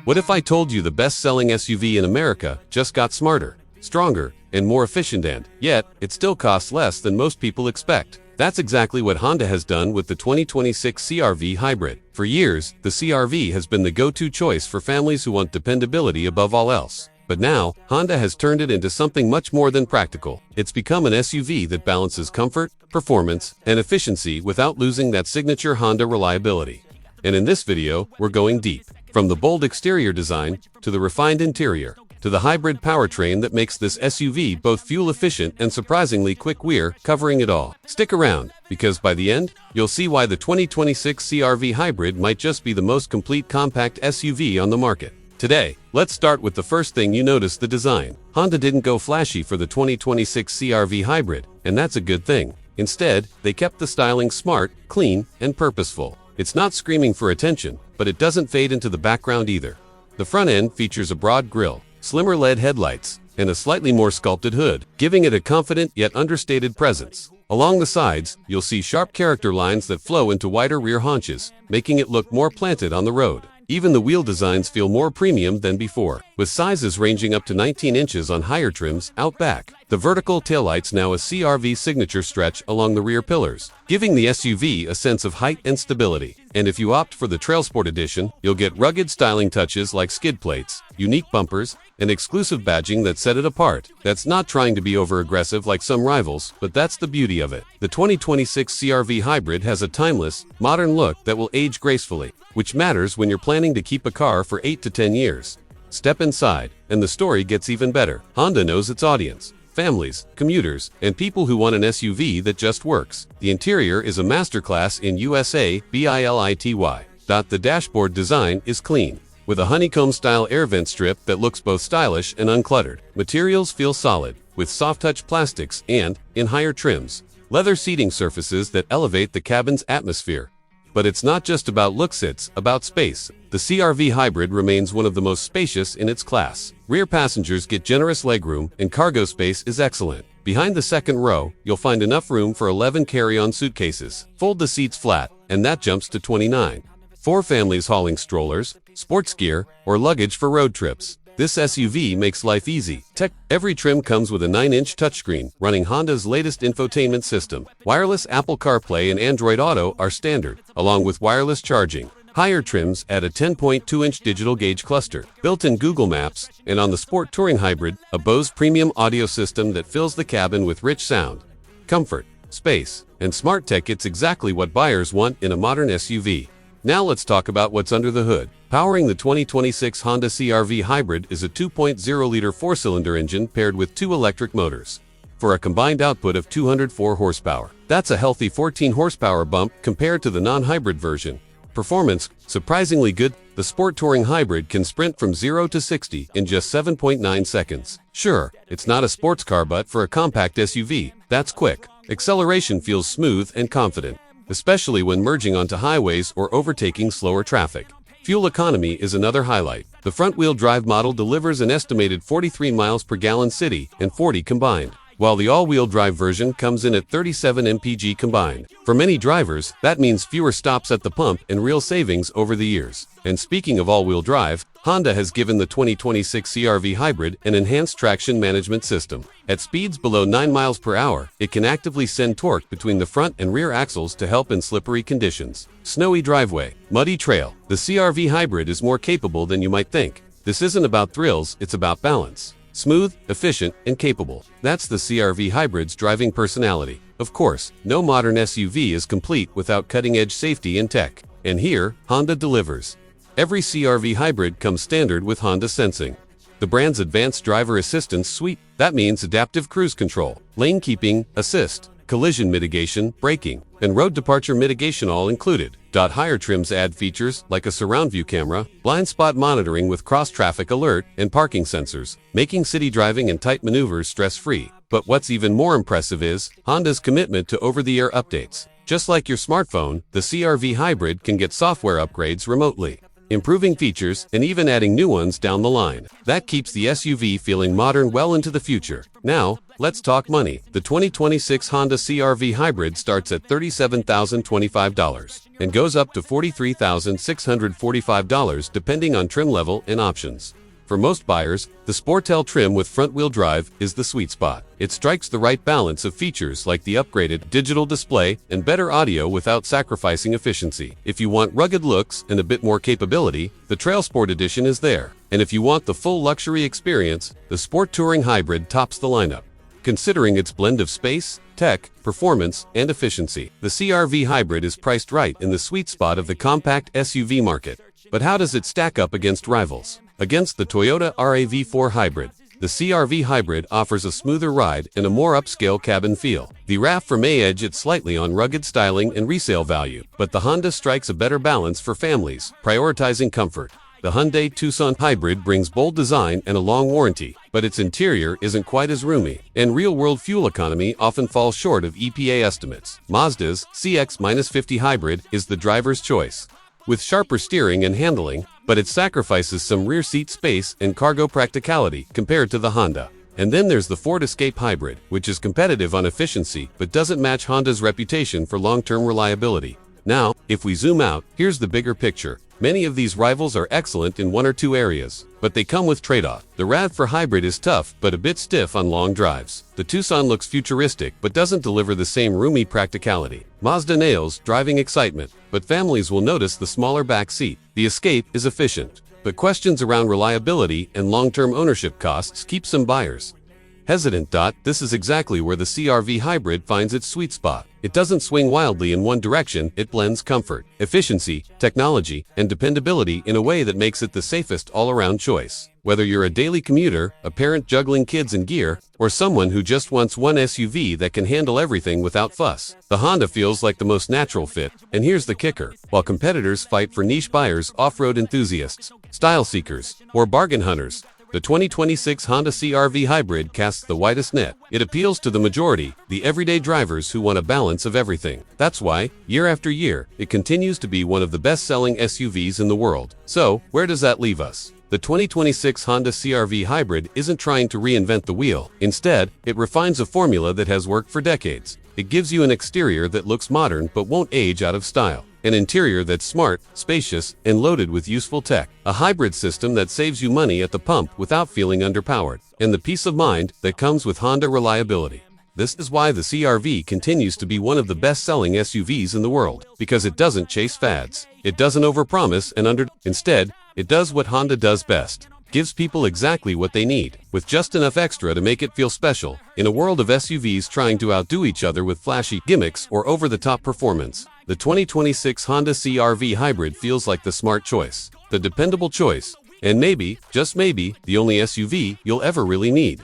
What if I told you the best-selling SUV in America just got smarter, stronger, and more efficient, and yet it still costs less than most people expect? That's exactly what Honda has done with the 2026 CR-V Hybrid. For years, the CR-V has been the go-to choice for families who want dependability above all else. But now, Honda has turned it into something much more than practical. It's become an SUV that balances comfort, performance, and efficiency without losing that signature Honda reliability. And in this video, we're going deep. From the bold exterior design, to the refined interior, to the hybrid powertrain that makes this SUV both fuel-efficient and surprisingly quick, we're covering it all. Stick around, because by the end, you'll see why the 2026 CR-V Hybrid might just be the most complete compact SUV on the market. Today, let's start with the first thing you notice: the design. Honda didn't go flashy for the 2026 CR-V Hybrid, and that's a good thing. Instead, they kept the styling smart, clean, and purposeful. It's not screaming for attention, but it doesn't fade into the background either. The front end features a broad grille, slimmer LED headlights, and a slightly more sculpted hood, giving it a confident yet understated presence. Along the sides, you'll see sharp character lines that flow into wider rear haunches, making it look more planted on the road. Even the wheel designs feel more premium than before, with sizes ranging up to 19 inches on higher trims out back. The vertical taillights now a CR-V signature stretch along the rear pillars, giving the SUV a sense of height and stability. And if you opt for the Trailsport Edition, you'll get rugged styling touches like skid plates, unique bumpers, and exclusive badging that set it apart. That's not trying to be over-aggressive like some rivals, but that's the beauty of it. The 2026 CR-V Hybrid has a timeless, modern look that will age gracefully, which matters when you're planning to keep a car for 8 to 10 years. Step inside, and the story gets even better. Honda knows its audience: families, commuters, and people who want an SUV that just works. The interior is a masterclass in USA built. The dashboard design is clean, with a honeycomb-style air vent strip that looks both stylish and uncluttered. Materials feel solid, with soft-touch plastics and, in higher trims, leather seating surfaces that elevate the cabin's atmosphere. But it's not just about looks, it's about space. The CR-V Hybrid remains one of the most spacious in its class. Rear passengers get generous legroom, and cargo space is excellent. Behind the second row, you'll find enough room for 11 carry-on suitcases. Fold the seats flat, and that jumps to 29. For families hauling strollers, sports gear, or luggage for road trips, this SUV makes life easy. Every trim comes with a 9-inch touchscreen running Honda's latest infotainment system. Wireless Apple CarPlay and Android Auto are standard, along with wireless charging. Higher trims add a 10.2-inch digital gauge cluster, built-in Google Maps, and on the Sport Touring Hybrid, a Bose premium audio system that fills the cabin with rich sound. Comfort, space, and smart tech. It's exactly what buyers want in a modern SUV. Now let's talk about what's under the hood. Powering the 2026 Honda CR-V Hybrid is a 2.0-liter four-cylinder engine paired with 2 electric motors, for a combined output of 204 horsepower. That's a healthy 14 horsepower bump compared to the non-hybrid version. Performance, surprisingly good. The Sport Touring Hybrid can sprint from 0 to 60 in just 7.9 seconds. Sure, it's not a sports car, but for a compact SUV, that's quick. Acceleration feels smooth and confident, especially when merging onto highways or overtaking slower traffic. Fuel economy is another highlight. The front-wheel drive model delivers an estimated 43 miles per gallon city and 40 combined, while the all-wheel drive version comes in at 37 mpg combined. For many drivers, that means fewer stops at the pump and real savings over the years. And speaking of all-wheel drive, Honda has given the 2026 CR-V Hybrid an enhanced traction management system. At speeds below 9 miles per hour, it can actively send torque between the front and rear axles to help in slippery conditions. Snowy driveway, muddy trail. The CR-V Hybrid is more capable than you might think. This isn't about thrills, it's about balance. Smooth, efficient, and capable. That's the CR-V Hybrid's driving personality. Of course, no modern SUV is complete without cutting-edge safety and tech. And here, Honda delivers. Every CR-V Hybrid comes standard with Honda Sensing, the brand's advanced driver assistance suite. That means adaptive cruise control, lane keeping assist, collision mitigation, braking, and road departure mitigation all included. Higher trims add features like a surround view camera, blind spot monitoring with cross-traffic alert, and parking sensors, making city driving and tight maneuvers stress-free. But what's even more impressive is Honda's commitment to over-the-air updates. Just like your smartphone, the CR-V Hybrid can get software upgrades remotely, improving features and even adding new ones down the line. That keeps the SUV feeling modern well into the future. Now, Let's talk money. The 2026 Honda CR-V Hybrid starts at $37,025 and goes up to $43,645 depending on trim level and options. For most buyers, the Sportel trim with front-wheel drive is the sweet spot. It strikes the right balance of features like the upgraded digital display and better audio without sacrificing efficiency. If you want rugged looks and a bit more capability, the Trail Sport Edition is there. And if you want the full luxury experience, the Sport Touring Hybrid tops the lineup. Considering its blend of space, tech, performance, and efficiency, the CR-V Hybrid is priced right in the sweet spot of the compact SUV market. But how does it stack up against rivals? Against the Toyota RAV4 Hybrid, the CR-V Hybrid offers a smoother ride and a more upscale cabin feel. The RAV4 may edge it slightly on rugged styling and resale value, but the Honda strikes a better balance for families, prioritizing comfort. The Hyundai Tucson Hybrid brings bold design and a long warranty, but its interior isn't quite as roomy, and real-world fuel economy often falls short of EPA estimates. Mazda's CX-50 Hybrid is the driver's choice, with sharper steering and handling, but it sacrifices some rear seat space and cargo practicality compared to the Honda. And then there's the Ford Escape Hybrid, which is competitive on efficiency but doesn't match Honda's reputation for long-term reliability. Now, if we zoom out, here's the bigger picture. Many of these rivals are excellent in one or two areas, but they come with trade-off. The RAV4 Hybrid is tough but a bit stiff on long drives. The Tucson looks futuristic but doesn't deliver the same roomy practicality. Mazda nails driving excitement, but families will notice the smaller back seat. The Escape is efficient, but questions around reliability and long-term ownership costs keep some buyers hesitant. This is exactly where the CR-V Hybrid finds its sweet spot. It doesn't swing wildly in one direction, it blends comfort, efficiency, technology, and dependability in a way that makes it the safest all-around choice. Whether you're a daily commuter, a parent juggling kids and gear, or someone who just wants one SUV that can handle everything without fuss, the Honda feels like the most natural fit. And here's the kicker. While competitors fight for niche buyers, off-road enthusiasts, style seekers, or bargain hunters, the 2026 Honda CR-V Hybrid casts the widest net. It appeals to the majority, the everyday drivers who want a balance of everything. That's why, year after year, it continues to be one of the best-selling SUVs in the world. So, where does that leave us? The 2026 Honda CR-V Hybrid isn't trying to reinvent the wheel. Instead, it refines a formula that has worked for decades. It gives you an exterior that looks modern but won't age out of style. An interior that's smart, spacious, and loaded with useful tech. A hybrid system that saves you money at the pump without feeling underpowered. And the peace of mind that comes with Honda reliability. This is why the CR-V continues to be one of the best-selling SUVs in the world. Because it doesn't chase fads. It doesn't overpromise and Instead, it does what Honda does best. Gives people exactly what they need, with just enough extra to make it feel special. In a world of SUVs trying to outdo each other with flashy gimmicks or over-the-top performance, the 2026 Honda CR-V Hybrid feels like the smart choice, the dependable choice, and maybe, just maybe, the only SUV you'll ever really need.